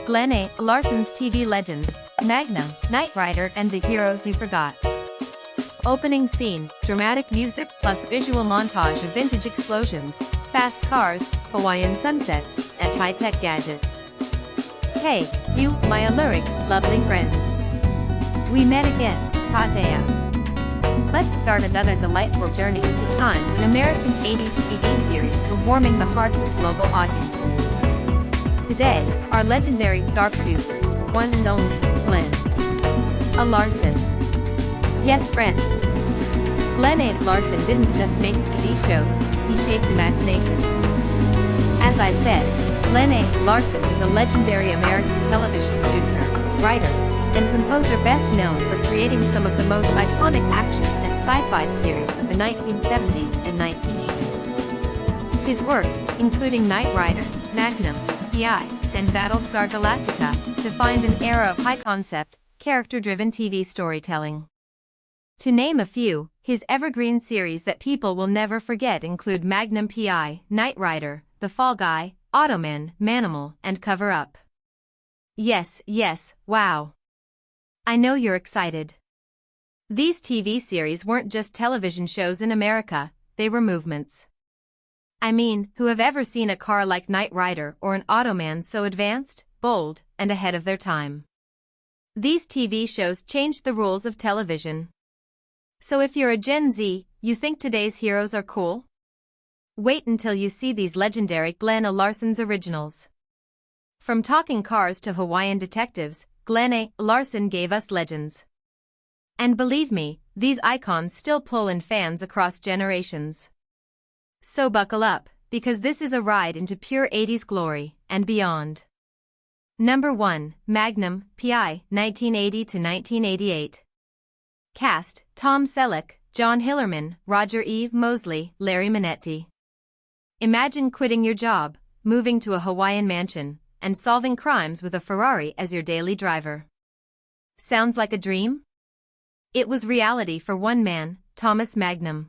Glen A Larson's TV legends, Magnum, Knight Rider and the Heroes You Forgot. Opening scene, dramatic music plus visual montage of vintage explosions, fast cars, Hawaiian sunsets, and high-tech gadgets. Hey, you, my alluring, lovely friends. We met again, Tatea. Let's start another delightful journey into time in American 80s TV series for warming the hearts of global audiences. Today, our legendary star producers, one and only, Glen A Larson. Yes friends, Glen A Larson didn't just make TV shows, he shaped imaginations. As I said, Glen A Larson is a legendary American television producer, writer, and composer best known for creating some of the most iconic action and sci-fi series of the 1970s and 1980s. His work, including Knight Rider, Magnum P.I., and Battlestar Galactica, defined an era of high-concept, character-driven TV storytelling. To name a few, his evergreen series that people will never forget include Magnum P.I., Knight Rider, The Fall Guy, Automan, Manimal, and Cover Up. Yes, wow. I know you're excited. These TV series weren't just television shows in America, they were movements. I mean, who have ever seen a car like Knight Rider or an Automan so advanced, bold, and ahead of their time? These TV shows changed the rules of television. So if you're a Gen Z, you think today's heroes are cool? Wait until you see these legendary Glen A Larson's originals. From talking cars to Hawaiian detectives, Glen A Larson gave us legends. And believe me, these icons still pull in fans across generations. So buckle up, because this is a ride into pure 80s glory, and beyond. Number 1, Magnum P.I., 1980 to 1988. Cast, Tom Selleck, John Hillerman, Roger E. Mosley, Larry Manetti. Imagine quitting your job, moving to a Hawaiian mansion, and solving crimes with a Ferrari as your daily driver. Sounds like a dream? It was reality for one man, Thomas Magnum.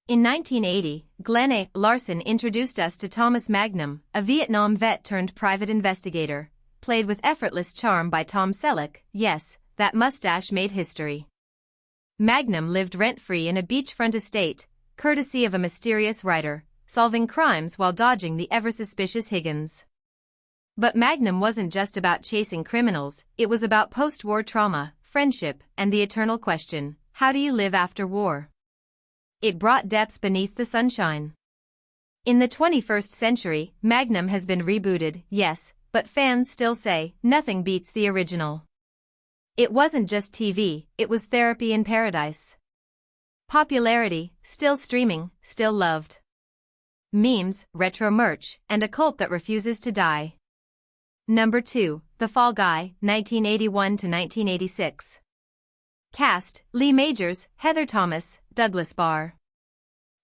In 1980, Glen A Larson introduced us to Thomas Magnum, a Vietnam vet turned private investigator, played with effortless charm by Tom Selleck. Yes, that mustache made history. Magnum lived rent-free in a beachfront estate, courtesy of a mysterious writer, solving crimes while dodging the ever-suspicious Higgins. But Magnum wasn't just about chasing criminals, it was about post-war trauma, friendship, and the eternal question, how do you live after war? It brought depth beneath the sunshine. In the 21st century, Magnum has been rebooted, yes, but fans still say, nothing beats the original. It wasn't just TV, it was therapy in paradise. Popularity, still streaming, still loved. Memes, retro merch, and a cult that refuses to die. Number 2, The Fall Guy, 1981 to 1986. Cast, Lee Majors, Heather Thomas, Douglas Barr.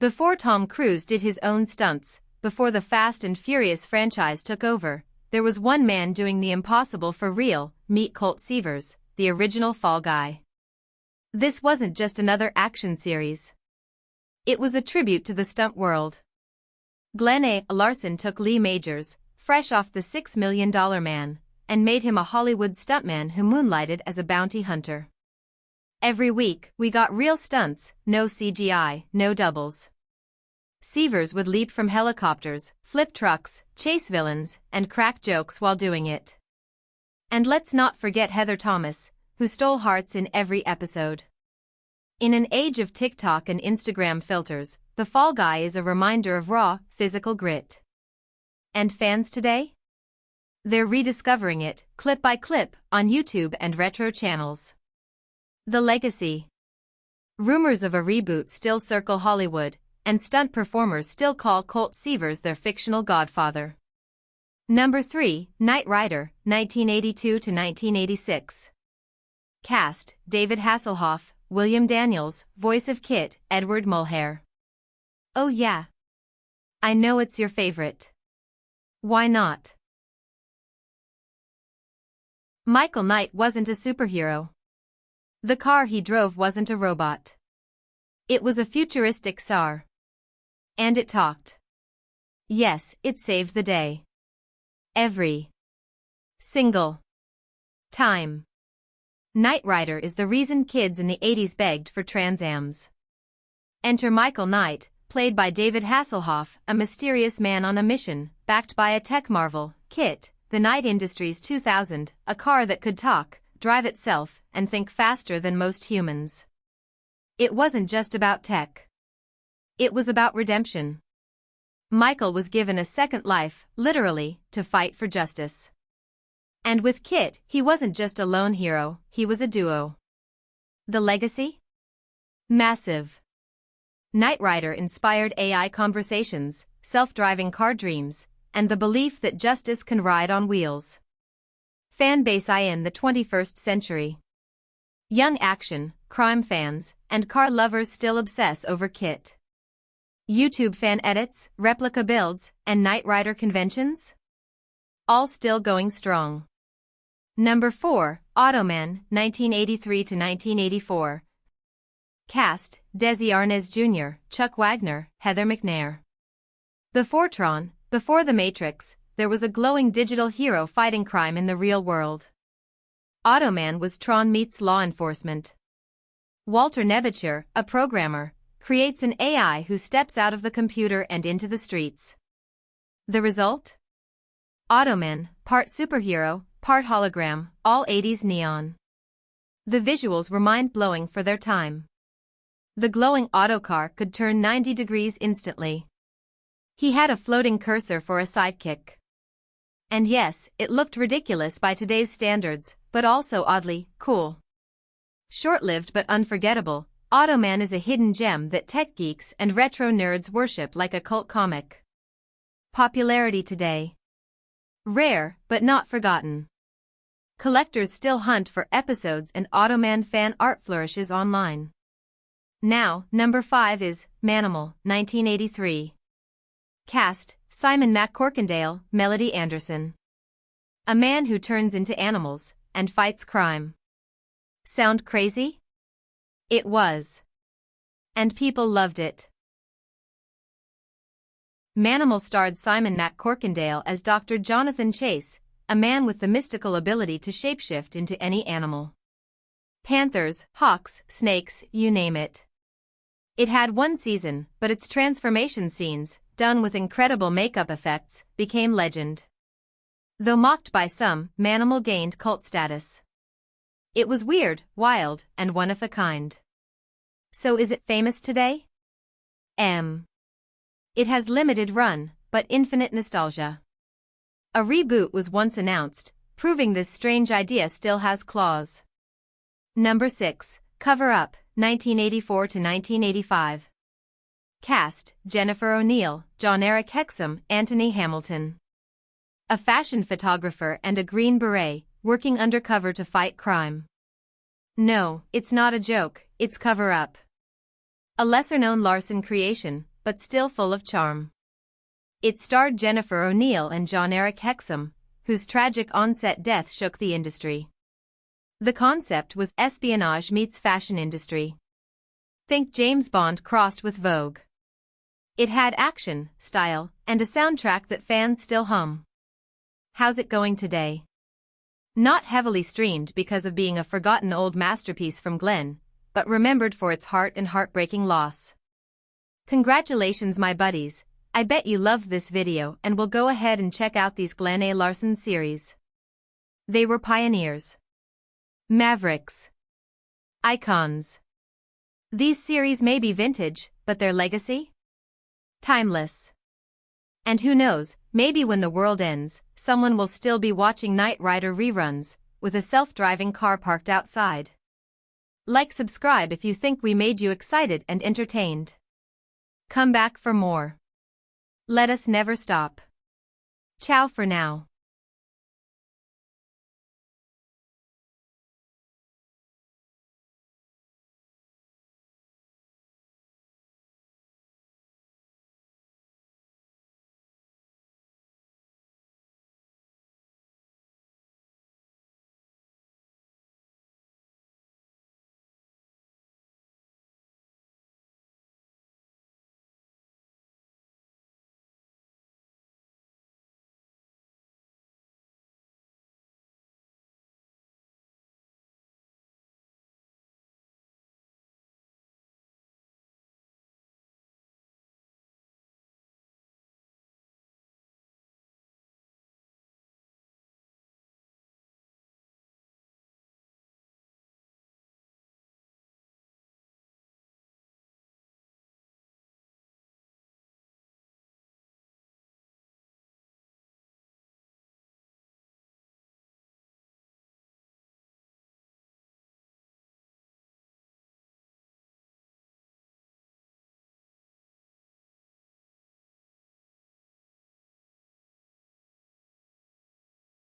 Before Tom Cruise did his own stunts, before the Fast and Furious franchise took over, there was one man doing the impossible for real, meet Colt Seavers, the original Fall Guy. This wasn't just another action series. It was a tribute to the stunt world. Glen A Larson took Lee Majors, fresh off The $6 Million Man, and made him a Hollywood stuntman who moonlighted as a bounty hunter. Every week, we got real stunts, no CGI, no doubles. Seavers would leap from helicopters, flip trucks, chase villains, and crack jokes while doing it. And let's not forget Heather Thomas, who stole hearts in every episode. In an age of TikTok and Instagram filters, The Fall Guy is a reminder of raw, physical grit. And fans today? They're rediscovering it, clip by clip, on YouTube and retro channels. The legacy. Rumors of a reboot still circle Hollywood, and stunt performers still call Colt Seavers their fictional godfather. Number 3, Knight Rider, 1982 to 1986. Cast, David Hasselhoff, William Daniels, voice of KITT, Edward Mulhare. Oh yeah. I know it's your favorite. Why not? Michael Knight wasn't a superhero. The car he drove wasn't a robot. It was a futuristic SAR. And it talked. Yes, it saved the day. Every Single. Time. Knight Rider is the reason kids in the 80s begged for Trans Ams. Enter Michael Knight, played by David Hasselhoff, a mysterious man on a mission, backed by a tech marvel, KITT, the Knight Industries 2000, a car that could talk, drive itself, and think faster than most humans. It wasn't just about tech. It was about redemption. Michael was given a second life, literally, to fight for justice. And with KITT, he wasn't just a lone hero, he was a duo. The legacy? Massive. Knight Rider inspired AI conversations, self-driving car dreams, and the belief that justice can ride on wheels. Fan base in the 21st century. Young action, crime fans, and car lovers still obsess over KITT. YouTube fan edits, replica builds, and Knight Rider conventions? All still going strong. Number 4, Automan, 1983–1984. Cast, Desi Arnaz Jr., Chuck Wagner, Heather McNair. Before Tron, before The Matrix, there was a glowing digital hero fighting crime in the real world. Automan was Tron meets law enforcement. Walter Nebuchar, a programmer, creates an AI who steps out of the computer and into the streets. The result? Automan, part superhero, part hologram, all 80s neon. The visuals were mind-blowing for their time. The glowing autocar could turn 90 degrees instantly. He had a floating cursor for a sidekick. And yes, it looked ridiculous by today's standards, but also oddly cool. Short-lived but unforgettable, Automan is a hidden gem that tech geeks and retro nerds worship like a cult comic. Popularity today. Rare, but not forgotten. Collectors still hunt for episodes and Automan fan art flourishes online. Now, number 5 is Manimal, 1983. Cast, Simon McCorkindale, Melody Anderson. A man who turns into animals and fights crime. Sound crazy? It was. And people loved it. Manimal starred Simon McCorkindale as Dr. Jonathan Chase, a man with the mystical ability to shapeshift into any animal. Panthers, hawks, snakes, you name it. It had one season, but its transformation scenes, done with incredible makeup effects, became legend. Though mocked by some, Manimal gained cult status. It was weird, wild, and one of a kind. So is it famous today? It has limited run, but infinite nostalgia. A reboot was once announced, proving this strange idea still has claws. Number 6, Cover Up, 1984–1985. Cast, Jennifer O'Neill, John Eric Hexum, Anthony Hamilton. A fashion photographer and a Green Beret, working undercover to fight crime. No, it's not a joke, it's Cover Up. A lesser-known Larson creation, but still full of charm. It starred Jennifer O'Neill and John Eric Hexum, whose tragic on-set death shook the industry. The concept was espionage meets fashion industry. Think James Bond crossed with Vogue. It had action, style, and a soundtrack that fans still hum. How's it going today? Not heavily streamed because of being a forgotten old masterpiece from Glen, but remembered for its heart and heartbreaking loss. Congratulations my buddies, I bet you loved this video and will go ahead and check out these Glen A Larson series. They were pioneers. Mavericks. Icons. These series may be vintage, but their legacy? Timeless. And who knows, maybe when the world ends, someone will still be watching Knight Rider reruns, with a self-driving car parked outside. Like, subscribe if you think we made you excited and entertained. Come back for more. Let us never stop. Ciao for now.